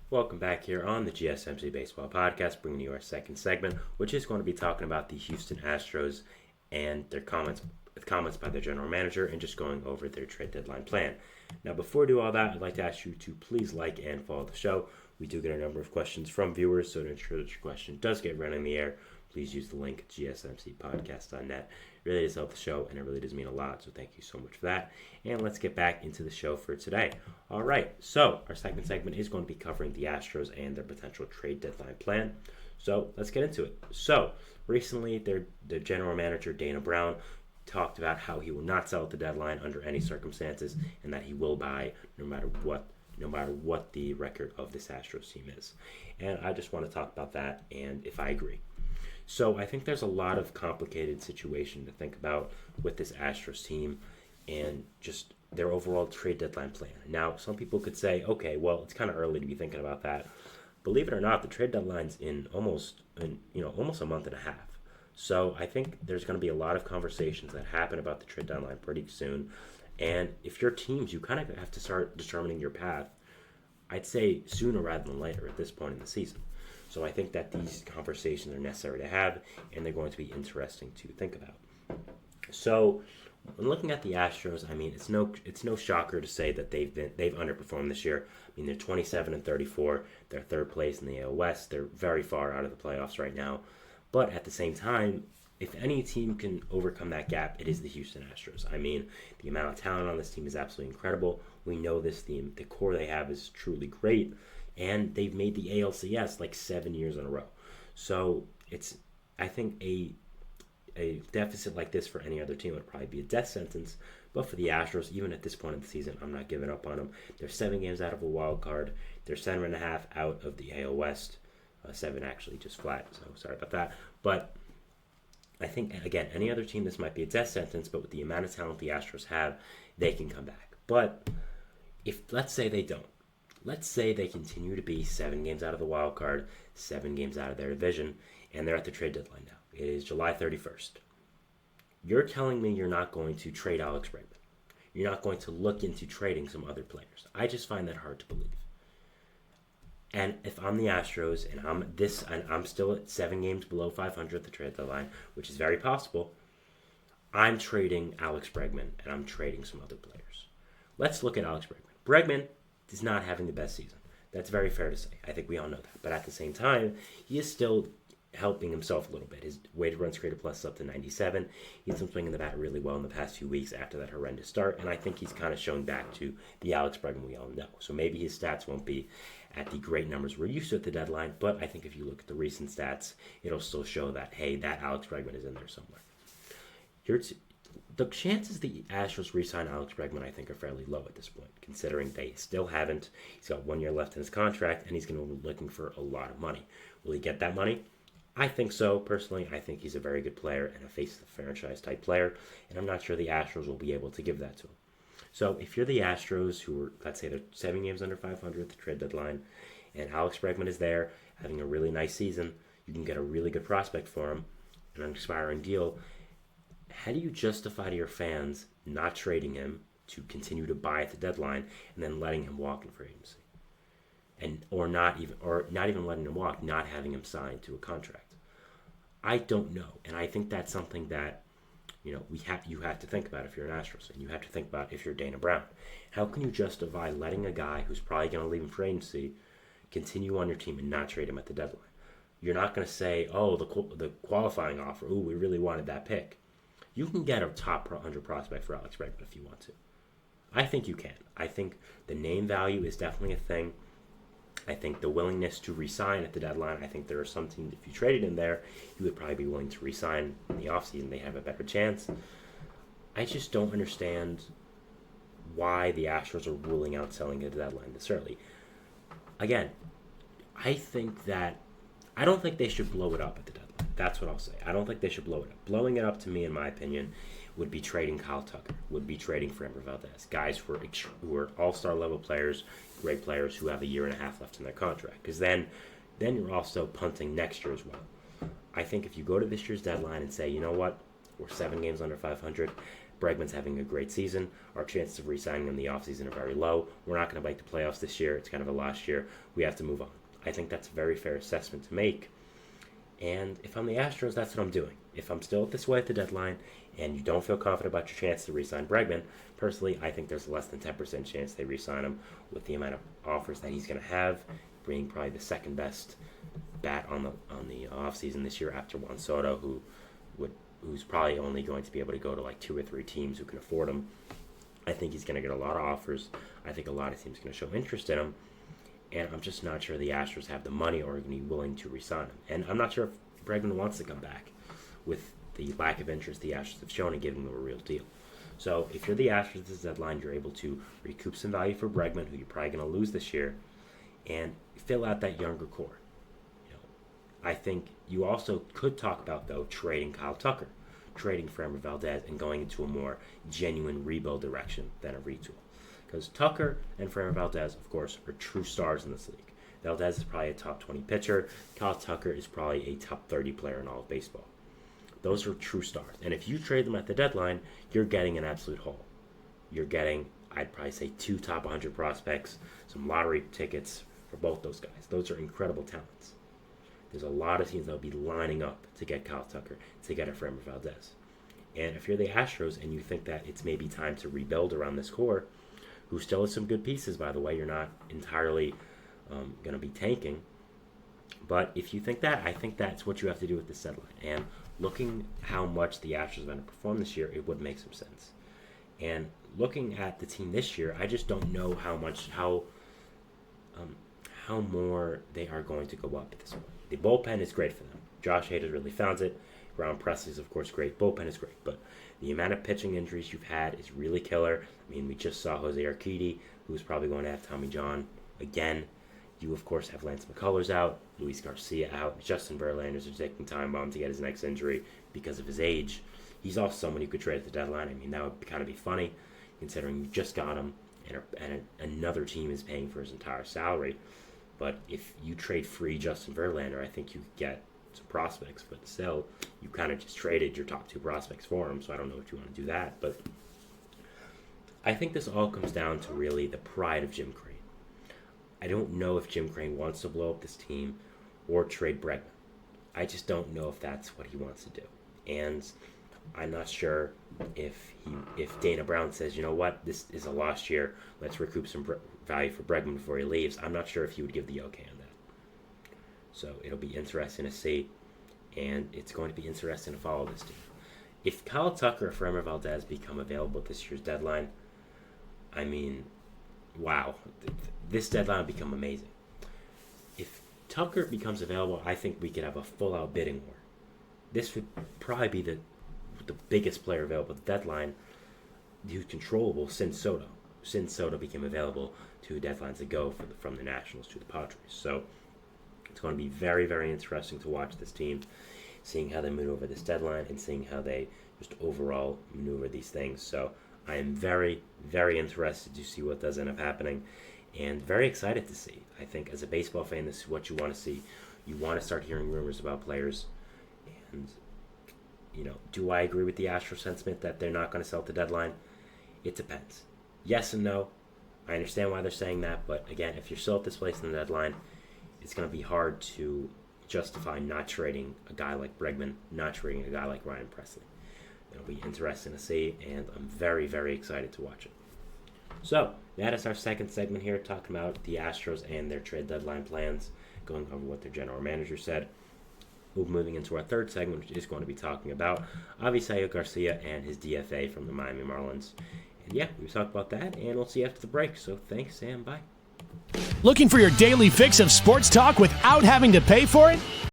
Welcome back here on the GSMC Baseball Podcast, bringing you our second segment, which is going to be talking about the Houston Astros and their comments by their general manager, and just going over their trade deadline plan. Now, before we do all that, I'd like to ask you to please like and follow the show. We do get a number of questions from viewers, so to ensure that your question does get read in the air, please use the link gsmcpodcast.net. It really does help the show, and it really does mean a lot, so thank you so much for that. And let's get back into the show for today. All right, so our second segment is going to be covering the Astros and their potential trade deadline plan. So let's get into it. So recently, their general manager, Dana Brown, talked about how he will not sell at the deadline under any circumstances, and that he will buy no matter what the record of this Astros team is. And I just want to talk about that and if I agree. So I think there's a lot of complicated situation to think about with this Astros team and just their overall trade deadline plan. Now, some people could say, okay, well, it's kind of early to be thinking about that. Believe it or not, the trade deadline's in almost a month and a half. So I think there's going to be a lot of conversations that happen about the trade deadline pretty soon. And if you're teams, you kind of have to start determining your path, I'd say sooner rather than later at this point in the season. So I think that these conversations are necessary to have, and they're going to be interesting to think about. So when looking at the Astros, I mean, it's no shocker to say that they've underperformed this year. I mean, they're 27-34. They're third place in the AL West. They're very far out of the playoffs right now. But at the same time, if any team can overcome that gap, it is the Houston Astros. I mean, the amount of talent on this team is absolutely incredible. We know this team, the core they have is truly great, and they've made the ALCS like 7 years in a row. So it's, I think, a deficit like this for any other team would probably be a death sentence. But for the Astros, even at this point in the season, I'm not giving up on them. They're 7 games out of a wild card. They're 7.5 out of the AL West. 7 actually just flat, so sorry about that. But I think, again, any other team, this might be a death sentence, but with the amount of talent the Astros have, they can come back. But if, let's say they don't. Let's say they continue to be 7 games out of the wild card, 7 games out of their division, and they're at the trade deadline now. It is July 31st. You're telling me you're not going to trade Alex Bregman. You're not going to look into trading some other players. I just find that hard to believe. And if I'm the Astros and I'm still at 7 games below 500 at the trade deadline, which is very possible, I'm trading Alex Bregman and I'm trading some other players. Let's look at Alex Bregman. Bregman is not having the best season. That's very fair to say. I think we all know that. But at the same time, he is still helping himself a little bit. His weighted runs created plus is up to 97. He's been swinging the bat really well in the past few weeks after that horrendous start, and I think he's kind of showing back to the Alex Bregman we all know. So maybe his stats won't be at the great numbers we're used to at the deadline, but I think if you look at the recent stats, it'll still show that, hey, that Alex Bregman is in there somewhere. The chances the Astros re-sign Alex Bregman, I think, are fairly low at this point, considering they still haven't. He's got 1 year left in his contract, and he's going to be looking for a lot of money. Will he get that money? I think so, personally. I think he's a very good player and a face-of-the-franchise type player, and I'm not sure the Astros will be able to give that to him. So if you're the Astros, who are, let's say they're 7 games under 500 at the trade deadline, and Alex Bregman is there, having a really nice season, you can get a really good prospect for him, an expiring deal. How do you justify to your fans not trading him to continue to buy at the deadline and then letting him walk in free agency? Or not even letting him walk, not having him signed to a contract? I don't know, and I think that's something that you have to think about if you're an Astros, and you have to think about if you're Dana Brown. How can you justify letting a guy who's probably going to leave in free agency continue on your team and not trade him at the deadline? You're not going to say, oh, the qualifying offer, ooh, we really wanted that pick. You can get a top 100 prospect for Alex Bregman if you want to. I think you can. I think the name value is definitely a thing. I think the willingness to re-sign at the deadline, I think there are some teams, if you traded him there, you would probably be willing to re-sign in the offseason. They have a better chance. I just don't understand why the Astros are ruling out selling at the deadline this early. Again, I don't think they should blow it up at the deadline. That's what I'll say. I don't think they should blow it up. Blowing it up, to me, in my opinion, would be trading Kyle Tucker, would be trading Framber Valdez, guys who are all-star level players, great players who have a year and a half left in their contract. Because then you're also punting next year as well. I think if you go to this year's deadline and say, you know what, we're 7 games under 500, Bregman's having a great season. Our chances of re-signing him in the offseason are very low. We're not going to make the playoffs this year. It's kind of a lost year. We have to move on. I think that's a very fair assessment to make. And if I'm the Astros, that's what I'm doing. If I'm still this way at the deadline and you don't feel confident about your chance to re-sign Bregman, personally, I think there's less than 10% chance they re-sign him with the amount of offers that he's going to have, being probably the second best bat on the offseason this year after Juan Soto, who's probably only going to be able to go to like 2 or 3 teams who can afford him. I think he's going to get a lot of offers. I think a lot of teams are going to show interest in him. And I'm just not sure the Astros have the money or are going to be willing to re-sign him. And I'm not sure if Bregman wants to come back with the lack of interest the Astros have shown in giving him a real deal. So if you're the Astros at this deadline, you're able to recoup some value for Bregman, who you're probably going to lose this year, and fill out that younger core. I think you also could talk about, though, trading Kyle Tucker, trading Framber Valdez, and going into a more genuine rebuild direction than a retool. Because Tucker and Framber Valdez, of course, are true stars in this league. Valdez is probably a top 20 pitcher. Kyle Tucker is probably a top 30 player in all of baseball. Those are true stars. And if you trade them at the deadline, you're getting an absolute haul. You're getting, I'd probably say, 2 top 100 prospects, some lottery tickets for both those guys. Those are incredible talents. There's a lot of teams that will be lining up to get Kyle Tucker, to get a Framber Valdez. And if you're the Astros and you think that it's maybe time to rebuild around this core, who still has some good pieces, by the way, you're not entirely going to be tanking. But if you think that, I think that's what you have to do with this deadline. And looking how much the Astros are going to perform this year, it would make some sense. And looking at the team this year, I just don't know how more they are going to go up at this point. The bullpen is great for them. Josh Hader's really found it. Ron Presley's, of course, great. Bullpen is great. But the amount of pitching injuries you've had is really killer. I mean, we just saw Jose Urquidy, who's probably going to have Tommy John again. You, of course, have Lance McCullers out, Luis Garcia out. Justin Verlander's is taking time bomb to get his next injury because of his age. He's also someone you could trade at the deadline. I mean, that would kind of be funny, considering you just got him and another team is paying for his entire salary. But if you trade free Justin Verlander, I think you could get some prospects. But still, you kind of just traded your top 2 prospects for him, so I don't know if you want to do that. But I think this all comes down to really the pride of Jim Crane. I don't know if Jim Crane wants to blow up this team or trade Bregman. I just don't know if that's what he wants to do. And I'm not sure if Dana Brown says, you know what, this is a lost year, let's recoup some value for Bregman before he leaves. I'm not sure if he would give the okay on that. So it'll be interesting to see, and it's going to be interesting to follow this team. If Kyle Tucker or Framber Valdez become available at this year's deadline, I mean, wow, this deadline will become amazing. If Tucker becomes available, I think we could have a full-out bidding war. This would probably be the biggest player available at the deadline who's controllable since Soto. Since Soto became available 2 deadlines ago from the Nationals to the Padres. So it's going to be very, very interesting to watch this team, seeing how they maneuver this deadline and seeing how they just overall maneuver these things. So I am very, very interested to see what does end up happening and very excited to see. I think as a baseball fan, this is what you want to see. You want to start hearing rumors about players. And, do I agree with the Astros sentiment that they're not going to sell at the deadline? It depends. Yes and no. I understand why they're saying that, but again, if you're still at this place in the deadline, it's going to be hard to justify not trading a guy like Bregman, not trading a guy like Ryan Presley. It'll be interesting to see, and I'm very, very excited to watch it. So, that is our second segment here, talking about the Astros and their trade deadline plans, going over what their general manager said. We're moving into our third segment, which is going to be talking about Avisaíl Garcia and his DFA from the Miami Marlins. And yeah, we talk about that, and we'll see you after the break. So thanks, and bye. Looking for your daily fix of sports talk without having to pay for it?